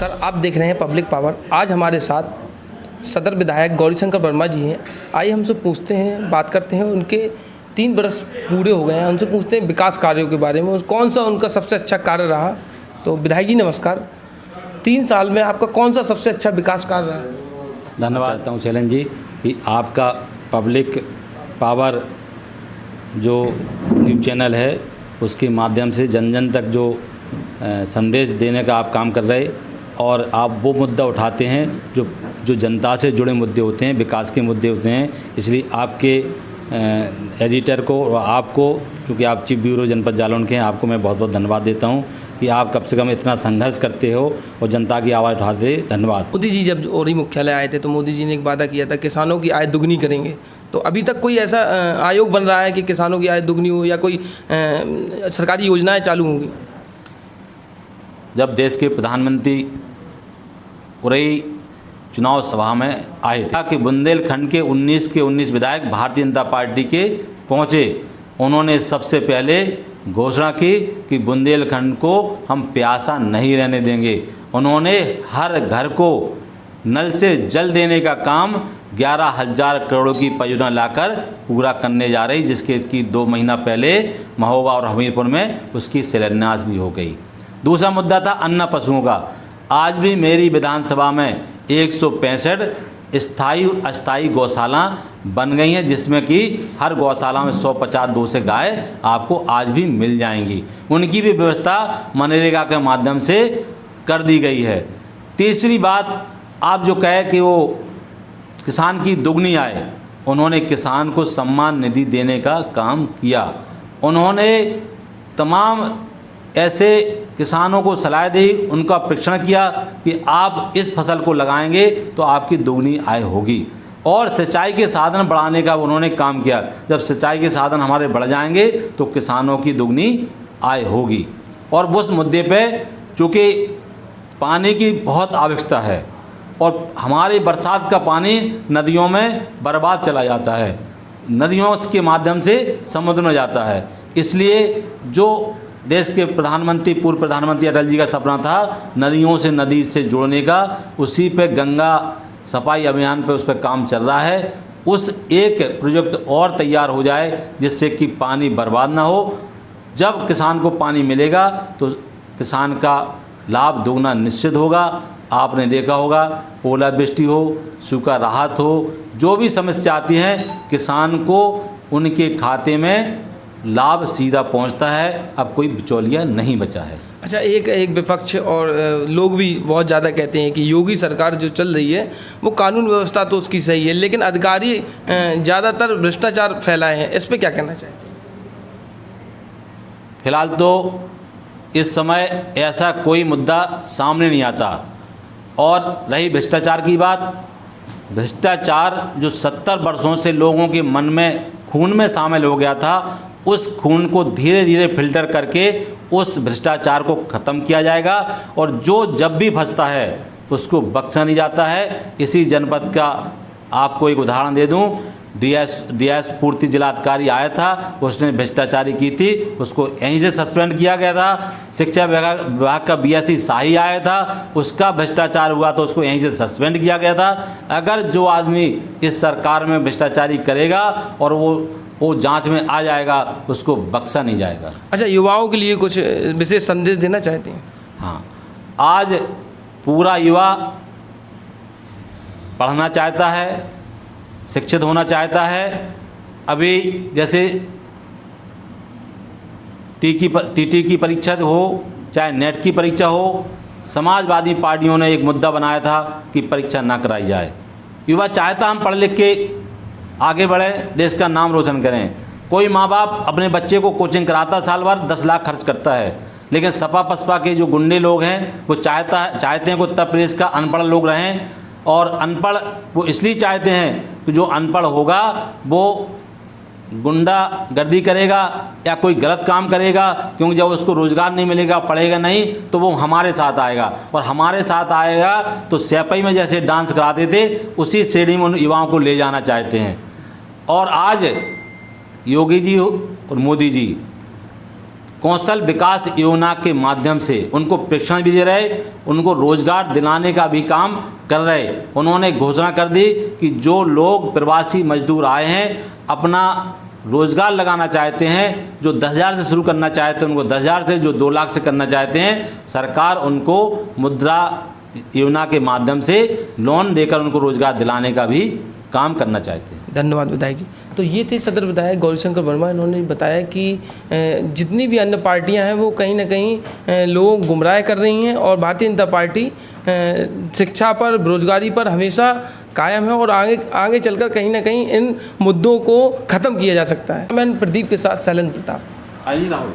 नमस्कार, आप देख रहे हैं पब्लिक पावर। आज हमारे साथ सदर विधायक गौरीशंकर वर्मा जी हैं। आइए हमसे पूछते हैं, बात करते हैं। उनके 3 वर्ष पूरे हो गए हैं, उनसे पूछते हैं विकास कार्यों के बारे में, कौन सा उनका सबसे अच्छा कार्य रहा। तो विधायक जी नमस्कार, 3 साल में आपका कौन सा सबसे अच्छा विकास कार्य रहा? धन्यवाद चाहता हूँ शैलन जी कि आपका पब्लिक पावर जो न्यूज़ चैनल है उसके माध्यम से जन जन तक जो संदेश देने का आप काम कर रहे, और आप वो मुद्दा उठाते हैं जो जनता से जुड़े मुद्दे होते हैं, विकास के मुद्दे होते हैं। इसलिए आपके एडिटर को और आपको, क्योंकि आप चीफ ब्यूरो जनपद जालौन के हैं, आपको मैं बहुत बहुत धन्यवाद देता हूं कि आप कम से कम इतना संघर्ष करते हो और जनता की आवाज़ उठाते। धन्यवाद। मोदी जी जब औरी मुख्यालय आए थे तो मोदी जी ने एक वादा किया था किसानों की आय दुगनी करेंगे। तो अभी तक कोई ऐसा आयोग बन रहा है कि किसानों की आय दुगनी हो, या कोई सरकारी योजनाएं चालू होंगी? जब देश के प्रधानमंत्री उरई चुनाव सभा में आए थे कि बुंदेलखंड के 19 विधायक भारतीय जनता पार्टी के पहुंचे, उन्होंने सबसे पहले घोषणा की कि बुंदेलखंड को हम प्यासा नहीं रहने देंगे। उन्होंने हर घर को नल से जल देने का काम 11,000 करोड़ की परियोजना लाकर पूरा करने जा रही, जिसके कि 2 महीना पहले महोबा और हमीरपुर में उसकी शिलान्यास भी हो गई। दूसरा मुद्दा था अन्न पशुओं का। आज भी मेरी विधानसभा में 165 स्थायी अस्थायी गौशाला बन गई हैं, जिसमें कि हर गौशाला में 150-200 गाय आपको आज भी मिल जाएंगी। उनकी भी व्यवस्था मनरेगा के माध्यम से कर दी गई है। तीसरी बात, आप जो कहे कि वो किसान की दुगनी आय, उन्होंने किसान को सम्मान निधि देने का काम किया। उन्होंने तमाम ऐसे किसानों को सलाह दी, उनका परीक्षण किया कि आप इस फसल को लगाएंगे तो आपकी दुगनी आय होगी। और सिंचाई के साधन बढ़ाने का उन्होंने काम किया। जब सिंचाई के साधन हमारे बढ़ जाएंगे तो किसानों की दुगनी आय होगी। और उस मुद्दे पे चूँकि पानी की बहुत आवश्यकता है और हमारी बरसात का पानी नदियों में बर्बाद चला जाता है, नदियों के माध्यम से समुद्र में जाता है। इसलिए जो देश के प्रधानमंत्री, पूर्व प्रधानमंत्री अटल जी का सपना था नदियों से नदी से जोड़ने का, उसी पे गंगा सफाई अभियान पे उस पर काम चल रहा है। उस एक प्रोजेक्ट और तैयार हो जाए जिससे कि पानी बर्बाद ना हो। जब किसान को पानी मिलेगा तो किसान का लाभ दोगुना निश्चित होगा। आपने देखा होगा, ओलावृष्टि हो, सूखा राहत हो, जो भी समस्या आती है किसान को उनके खाते में लाभ सीधा पहुंचता है। अब कोई बिचौलिया नहीं बचा है। अच्छा, एक विपक्ष और लोग भी बहुत ज़्यादा कहते हैं कि योगी सरकार जो चल रही है वो कानून व्यवस्था तो उसकी सही है, लेकिन अधिकारी ज़्यादातर भ्रष्टाचार फैलाए हैं। इस पर क्या कहना चाहते हैं? फिलहाल तो इस समय ऐसा कोई मुद्दा सामने नहीं आता। और रही भ्रष्टाचार की बात, भ्रष्टाचार जो 70 वर्षों से लोगों के मन में, खून में शामिल हो गया था, उस खून को धीरे धीरे फिल्टर करके उस भ्रष्टाचार को ख़त्म किया जाएगा। और जो जब भी फंसता है उसको बख्शा नहीं जाता है। इसी जनपद का आपको एक उदाहरण दे दूं, डीएस पूर्ति जिलाधिकारी आया था, उसने भ्रष्टाचारी की थी, उसको यहीं से सस्पेंड किया गया था। शिक्षा विभाग का बीएससी शाही आया था, उसका भ्रष्टाचार हुआ तो उसको यहीं से सस्पेंड किया गया था। अगर जो आदमी इस सरकार में भ्रष्टाचारी करेगा और वो जांच में आ जाएगा, उसको बख्शा नहीं जाएगा। अच्छा, युवाओं के लिए कुछ विशेष संदेश देना चाहते हैं? हाँ, आज पूरा युवा पढ़ना चाहता है, शिक्षित होना चाहता है। अभी जैसे टीटी की परीक्षा हो, चाहे नेट की परीक्षा हो, समाजवादी पार्टियों ने एक मुद्दा बनाया था कि परीक्षा ना कराई जाए। युवा चाहता हम पढ़ लिख के आगे बढ़ें, देश का नाम रोशन करें। कोई माँ बाप अपने बच्चे को कोचिंग कराता, साल भर 10 लाख खर्च करता है, लेकिन सपा बसपा के जो गुंडे लोग हैं वो चाहते हैं कि उत्तर प्रदेश का अनपढ़ लोग रहें। और अनपढ़ वो इसलिए चाहते हैं कि जो अनपढ़ होगा वो गुंडागर्दी करेगा या कोई गलत काम करेगा, क्योंकि जब उसको रोज़गार नहीं मिलेगा, पढ़ेगा नहीं, तो वो हमारे साथ आएगा। और हमारे साथ आएगा तो सैपई में जैसे डांस कराते थे उसी श्रेणी में उन युवाओं को ले जाना चाहते हैं। और आज योगी जी और मोदी जी कौशल विकास योजना के माध्यम से उनको प्रशिक्षण भी दे रहे, उनको रोजगार दिलाने का भी काम कर रहे। उन्होंने घोषणा कर दी कि जो लोग प्रवासी मजदूर आए हैं अपना रोजगार लगाना चाहते हैं, जो 10,000 से शुरू करना चाहते हैं उनको 10,000 से, जो 2 लाख से करना चाहते हैं सरकार उनको मुद्रा योजना के माध्यम से लोन देकर उनको रोजगार दिलाने का भी काम करना चाहते हैं। धन्यवाद विधायक जी। तो ये थे सदर विधायक गौरीशंकर वर्मा। इन्होंने बताया कि जितनी भी अन्य पार्टियां हैं वो कहीं ना कहीं लोगों को गुमराह कर रही हैं और भारतीय जनता पार्टी शिक्षा पर, बेरोजगारी पर हमेशा कायम है और आगे चलकर कहीं ना कहीं इन मुद्दों को ख़त्म किया जा सकता है। मैं प्रदीप के साथ शैलेंद्र प्रताप। राहुल।